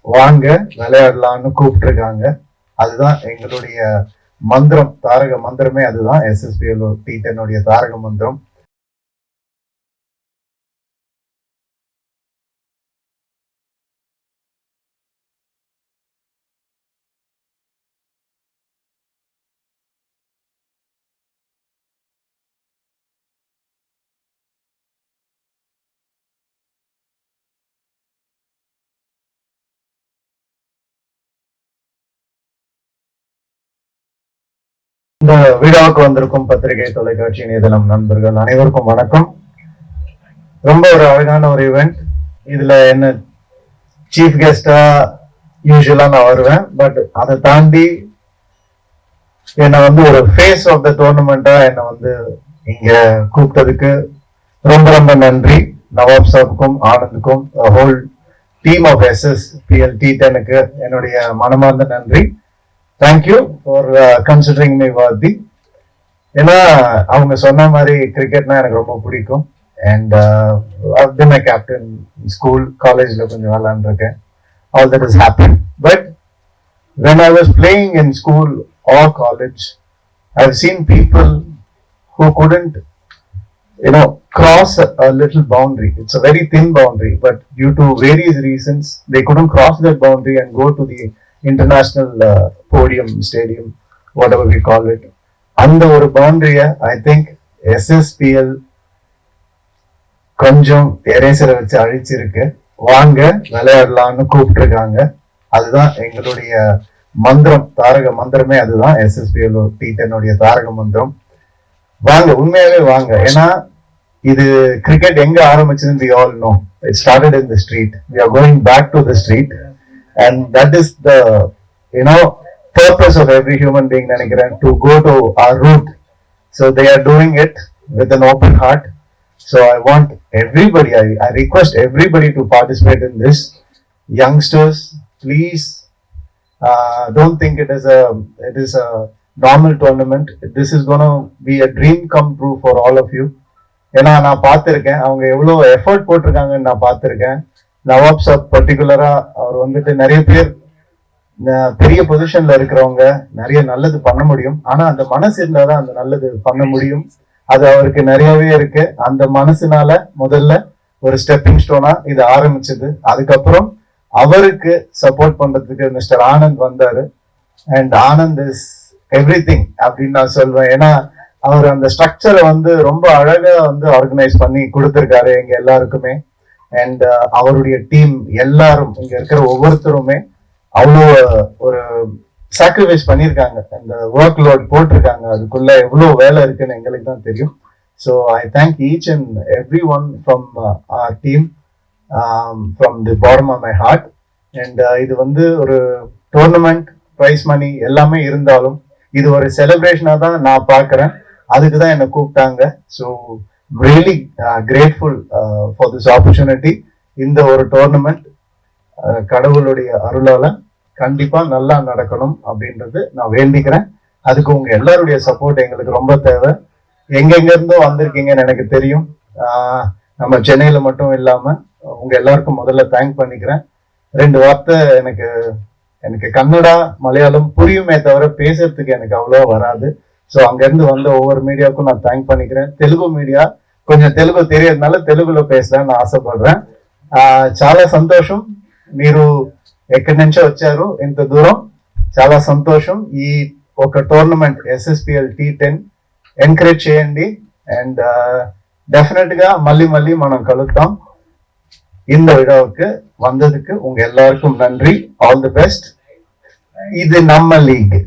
வாங்க விளையாடலாம்னு கூப்பிட்டுருக்காங்க. அதுதான் எங்களுடைய மந்திரம், தாரக மந்திரமே அதுதான். SSPL T10 தாரக மந்திரம். இந்த விழாவுக்கு வந்திருக்கும் பத்திரிகை, தொலைக்காட்சி, இணையதளம் நண்பர்கள் அனைவருக்கும் வணக்கம். ரொம்ப ஒரு அழகான ஒரு ஈவெண்ட். இதுல என்ன சீஃப் கெஸ்டா யூஸ்வலா நான் வருவேன். பட் அதை தாண்டி என்னை ஒரு ஃபேஸ் ஆஃப் த டோர்னமெண்டா என்னை இங்க கூப்பிட்டதுக்கு ரொம்ப ரொம்ப நன்றி. நவாப் சாப்க்கும் ஆனந்துக்கும் ஹோல் டீம் ஆஃப் SSPL T10க்கு என்னுடைய மனமார்ந்த நன்றி. தேங்க்யூ ஃபார் கன்சிடரிங் மீ வாதி. ஏன்னா அவங்க சொன்ன மாதிரி கிரிக்கெட்னா எனக்கு ரொம்ப பிடிக்கும். And I've been a captain school காலேஜ்ல கொஞ்சம் விளையாண்டுருக்கேன். All that is happen. But when I was playing in school or college, I've seen people who couldn't cross a little boundary. It's a very thin boundary, but due to various reasons they couldn't cross that boundary and go to the international podium, stadium, whatever we call it. அந்த ஒரு பவுண்டரிய I think SSPL கொஞ்சம் எரேசரை வச்சு அழிச்சிருக்கு. வாங்க விளையாடலாம்னு கூப்பிட்டுருக்காங்க. அதுதான் எங்களுடைய மந்திரம், தாரக மந்திரமே அதுதான். SSPL T10 தாரக மந்திரம். வாங்க, உண்மையாவே வாங்க. ஏன்னா இது கிரிக்கெட் எங்க ஆரம்பிச்சதுன்னு we all know. It started in the street. We are going back to the street. And that is the purpose of every human being, to go to our root. So they are doing it with an open heart. So I want everybody, I request everybody to participate in this. Youngsters, please don't think it is a normal tournament. This is going to be a dream come true for all of you. ஏன்னா நான் பார்த்திருக்கேன் அவங்க எவ்வளவு effort போட்டிருக்காங்கன்னு நான் பார்த்திருக்கேன். நவாப் சாப் பர்டிகுலரா அவர் நிறைய பேர் பெரிய பொசிஷன்ல இருக்கிறவங்க நிறைய நல்லது பண்ண முடியும். ஆனா அந்த மனசு இருந்தாதான் அந்த நல்லது பண்ண முடியும். அது அவருக்கு நிறையவே இருக்கு. அந்த மனசுனால முதல்ல ஒரு ஸ்டெப்பிங் ஸ்டோனா இது ஆரம்பிச்சது. அதுக்கப்புறம் அவருக்கு சப்போர்ட் பண்றதுக்கு மிஸ்டர் ஆனந்த் வந்தாரு. அண்ட் ஆனந்த் இஸ் எவ்ரிதிங் அப்படின்னு நான் சொல்வேன். ஏன்னா அவர் அந்த ஸ்ட்ரக்சரை ரொம்ப அழகா ஆர்கனைஸ் பண்ணி கொடுத்திருக்காரு எங்க எல்லாருக்குமே. அண்ட் அவருடைய டீம் எல்லாரும் இங்க இருக்கிற ஒவ்வொருத்தருமே அவ்வளோ ஒரு சாக்ரிஃபைஸ் பண்ணியிருக்காங்க. அந்த ஒர்க் லோட் போட்டிருக்காங்க. அதுக்குள்ள எவ்வளவு வேலை இருக்குன்னு எங்களுக்கு தான் தெரியும். So I thank each and every one from our team from the bottom of my heart. And இது ஒரு டோர்னமெண்ட், ப்ரைஸ் மணி எல்லாமே இருந்தாலும் இது ஒரு செலிப்ரேஷனா தான் நான் பார்க்குறேன். அதுக்கு தான் என்னை கூப்பிட்டாங்க. So really grateful for this opportunity. இந்த ஒரு டோர்னமெண்ட் கடவுளுடைய அருளால கண்டிப்பா நல்லா நடக்கணும் அப்படின்றது நான் வேண்டிக்கிறேன். அதுக்கு உங்க எல்லாருடைய சப்போர்ட் எங்களுக்கு ரொம்ப தேவை. எங்கெங்க இருந்தோ வந்திருக்கீங்கன்னு எனக்கு தெரியும். நம்ம சென்னையில மட்டும் இல்லாம உங்க எல்லாருக்கும் முதல்ல தேங்க் பண்ணிக்கிறேன். 2 வார்த்தை எனக்கு கன்னடா மலையாளம் புரியுமே தவிர பேசுறதுக்கு எனக்கு அவ்வளோ வராது. ஸோ அங்கிருந்து வந்த ஒவ்வொரு மீடியாவுக்கும் நான் தேங்க் பண்ணிக்கிறேன். தெலுங்கு மீடியா కొంచెం తెలుగు తెలియదుனால తెలుగులో పేసడానికి ఆశపడ్డాను. చాలా సంతోషం మీరు ఎక్కడి నుంచో వచ్చారు ఇంత దూరం. చాలా సంతోషం. ఈ ఒక టోర్నమెంట్ SSPL T10 ఎంకరేజ్ చేయండి. అండ్ டெஃபினட் గా మళ్ళీ మనం కలుద్దాం. இந்த விழாவுக்கு வந்ததுக்கு உங்க எல்லாருக்கும் நன்றி. All the best. இது நம்ம லீக்.